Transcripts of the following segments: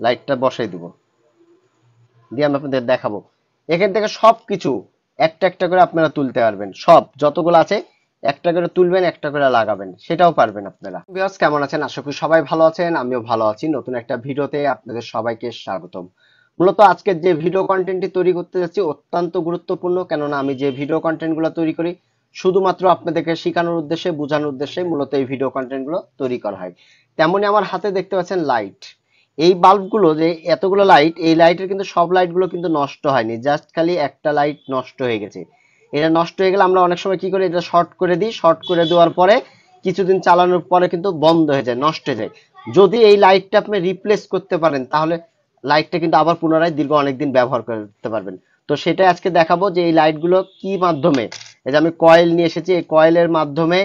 লাইটটা বসাই দিব, দিয়ে আমি আপনাদের দেখাবো। এখান থেকে সবকিছু একটা একটা করে আপনারা তুলতে পারবেন, সব যতগুলো আছে একটা করে তুলবেন, একটা করে লাগাবেন, সেটাও পারবেন আপনারা। ভিউয়ার্স, কেমন আছেন? আশা করি সবাই ভালো আছেন, আমিও ভালো আছি। নতুন একটা ভিডিওতে আপনাদের সবাইকে স্বাগতম। মূলত আজকের যে ভিডিও কন্টেন্টটি তৈরি করতে যাচ্ছি অত্যন্ত গুরুত্বপূর্ণ, কেননা আমি যে ভিডিও কন্টেন্টগুলো তৈরি করি শুধুমাত্র আপনাদেরকে শেখানোর উদ্দেশ্যে, বোঝানোর উদ্দেশ্যে মূলত এই ভিডিও কন্টেন্টগুলো তৈরি করা হয়। তেমনি আমার হাতে দেখতে পাচ্ছেন লাইট। এই বাল্বগুলো যে এতগুলো লাইট, এই লাইটের কিন্তু সব লাইটগুলো কিন্তু নষ্ট হয়নি, জাস্ট খালি একটা লাইট নষ্ট হয়ে গেছে। এটা নষ্ট হয়ে গেলে আমরা অনেক সময় কি করি, এটা শর্ট করে দিই, শর্ট করে দেওয়ার পরে কিছুদিন চালানোর পরে কিন্তু বন্ধ হয়ে যায়, নষ্ট হয়ে যায়। যদি এই লাইটটা আপনি রিপ্লেস করতে পারেন তাহলে লাইটটা কিন্তু আবার পুনরায় দীর্ঘ অনেকদিন ব্যবহার করতে পারবেন। তো সেটাই আজকে দেখাবো যে এই লাইটগুলো কি মাধ্যমে, এই যে আমি কয়েল নিয়ে এসেছি, এই কয়েলের মাধ্যমে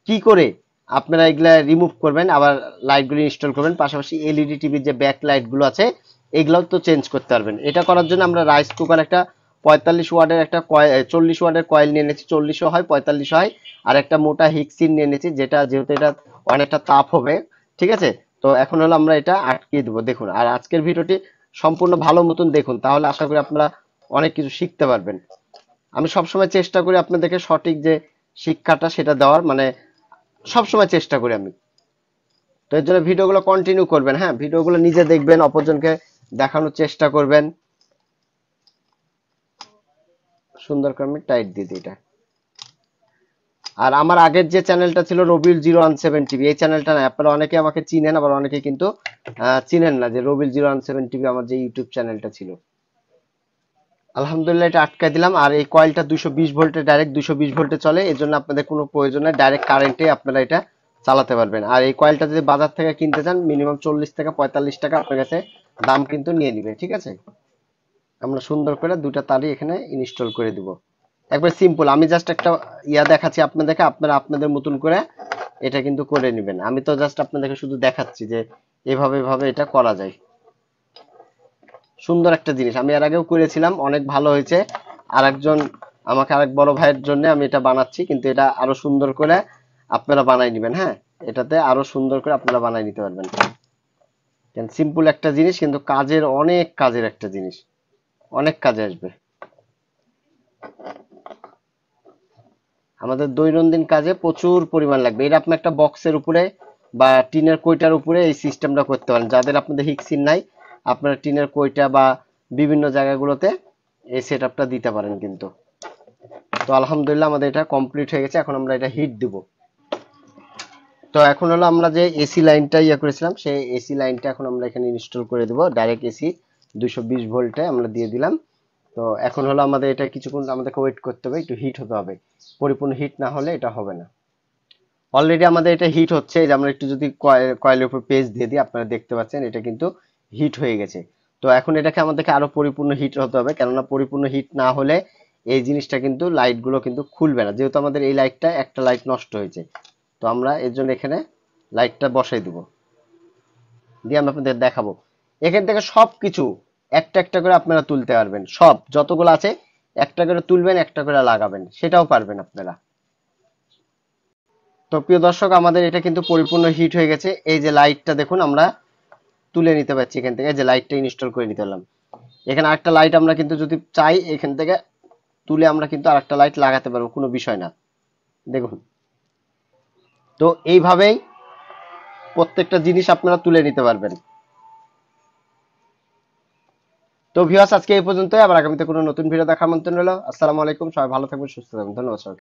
কি করে আপনারা এগুলা রিমুভ করবেন, আবার লাইটগুলো ইনস্টল করবেন, পাশাপাশি এলইডি টিভির যে ব্যাক লাইটগুলো আছে এগুলোও তো চেঞ্জ করতে পারবেন। এটা করার জন্য আমরা রাইস কুকার একটা 45 ওয়াটের একটা কয়েল, 40 ওয়াটের কয়েল নিয়ে নিয়েছি, 40ও হয় 45 হয়, আর একটা মোটা হিক্সিন নিয়ে নিয়েছি, যেটা যেহেতু এটা অনেকটা তাপ হবে, ঠিক আছে। তো এখন হলো আমরা এটা আটকিয়ে দেবো, দেখুন। আর আজকের ভিডিওটি সম্পূর্ণ ভালো মতন দেখুন, তাহলে আশা করি আপনারা অনেক কিছু শিখতে পারবেন। আমি সবসময় চেষ্টা করি আপনাদেরকে সঠিক যে শিক্ষাটা সেটা দেওয়ার, মানে সবসময় চেষ্টা করি আমি। তো এর জন্য ভিডিওগুলো কন্টিনিউ করবেন, হ্যাঁ, ভিডিওগুলো নিজে দেখবেন, অপরজনকে দেখানোর চেষ্টা করবেন। সুন্দর করে আমি টাইট দিয়ে দিই এটা। আর আমার আগের যে চ্যানেলটা ছিল রবিল 017 টিভি, এই চ্যানেলটা না, আপনারা অনেকে আমাকে চিনেন, আবার অনেকে কিন্তু চিনেন না, যে রবিল 017 টিভি আমার যে ইউটিউব চ্যানেলটা ছিল। আলহামদুলিল্লাহ এটা আটকাই দিলাম। আর এই কয়েলটা 220 ভোল্টে, ডাইরেক্ট 220 ভোল্টে চলে, এই জন্য আপনাদের কোনো প্রয়োজন নেই, ডাইরেক্ট কারেন্টে আপনারা এটা চালাতে পারবেন। আর এই কয়েলটা যদি বাজার থেকে কিনতে চান মিনিমাম 40 থেকে 45 টাকা আপনার কাছে দাম কিন্তু নিয়ে নিবে, ঠিক আছে। আমরা সুন্দর করে দুটা তারই এখানে ইনস্টল করে দিব, একবার সিম্পল। আমি জাস্ট একটা দেখাচ্ছি আপনাদেরকে, আপনারা আপনাদের মতন করে এটা কিন্তু করে নেবেন। আমি তো জাস্ট আপনাদেরকে শুধু দেখাচ্ছি যে এভাবে এভাবে এটা করা যায়। সুন্দর একটা জিনিস, আমি এর আগেও করেছিলাম, অনেক ভালো হয়েছে। আর একজন আমাকে, আরেক বড় ভাইয়ের জন্য আমি এটা বানাচ্ছি, কিন্তু এটা আরো সুন্দর করে আপনারা বানাই নেবেন, হ্যাঁ, এটাতে আরো সুন্দর করে আপনারা বানাই নিতে পারবেন। সিম্পল একটা জিনিস কিন্তু কাজের, অনেক কাজের একটা জিনিস, অনেক কাজে আসবে আমাদের দৈনন্দিন কাজে, প্রচুর পরিমাণ লাগবে। এটা আপনি একটা বক্সের উপরে বা টিনের কইটার উপরে এই সিস্টেমটা করতে পারেন। যাদের আপনাদের হিক্সিন নাই, আপনারা টিনের কইটা বা বিভিন্ন জায়গাগুলোতে এই সেটআপটা দিতে পারেন কিন্তু। তো আলহামদুলিল্লাহ আমাদের এটা কমপ্লিট হয়ে গেছে, এখন আমরা এটা হিট দিব। তো এখন হলো আমরা যে এসি লাইনটা করেছিলাম, সেই এসি লাইনটা এখন আমরা এখানে ইনস্টল করে দেব, ডাইরেক্ট এসি 220 ভোল্টে আমরা দিয়ে দিলাম। তো এখন হলো আমাদের এটা কিছুক্ষণ আমাদেরকে ওয়েট করতে হবে, একটু হিট হতে হবে, পরিপূর্ণ হিট না হলে এটা হবে না। অলরেডি আমাদের এটা হিট হচ্ছে, এই যে আমরা একটু যদি কয়েলের উপর পেজ দিয়ে দিই, আপনারা দেখতে পাচ্ছেন এটা কিন্তু হিট হয়ে গেছে। তো এখন এটাকে আমাদেরকে আরো পরিপূর্ণ হিট হতে হবে, কেননা পরিপূর্ণ হিট না হলে এই জিনিসটা কিন্তু, লাইটগুলো কিন্তু খুলবে না, যেহেতু আমাদের এই লাইটটা একটা লাইট নষ্ট হয়েছে। তো আমরা এর জন্য এখানে লাইটটা বসাই দিব, দিয়ে আমি আপনাদের দেখাবো। এখান থেকে সবকিছু একটা একটা করে আপনারা তুলতে পারবেন, সব যতগুলো আছে একটা করে তুলবেন, একটা করে লাগাবেন, সেটাও পারবেন আপনারা। তো প্রিয় দর্শক, আমাদের এটা কিন্তু পরিপূর্ণ হিট হয়ে গেছে। এই যে লাইটটা দেখুন, আমরা তুলে নিতে পারছি এখান থেকে, যে লাইটটা ইনস্টল করে নিতে পারলাম। এখানে আরেকটা লাইট আমরা কিন্তু যদি চাই এখান থেকে তুলে আমরা কিন্তু আরেকটা লাইট লাগাতে পারবো, কোনো বিষয় না, দেখুন। তো এইভাবেই প্রত্যেকটা জিনিস আপনারা তুলে নিতে পারবেন। তো ভিউয়ার্স, আজকে এই পর্যন্তই, আবার আগামীতে কোনো নতুন ভিডিও দেখার আমন্ত্রণ রইল। আসসালামু আলাইকুম, সবাই ভালো থাকবেন, সুস্থ থাকবেন, ধন্যবাদ সবাইকে।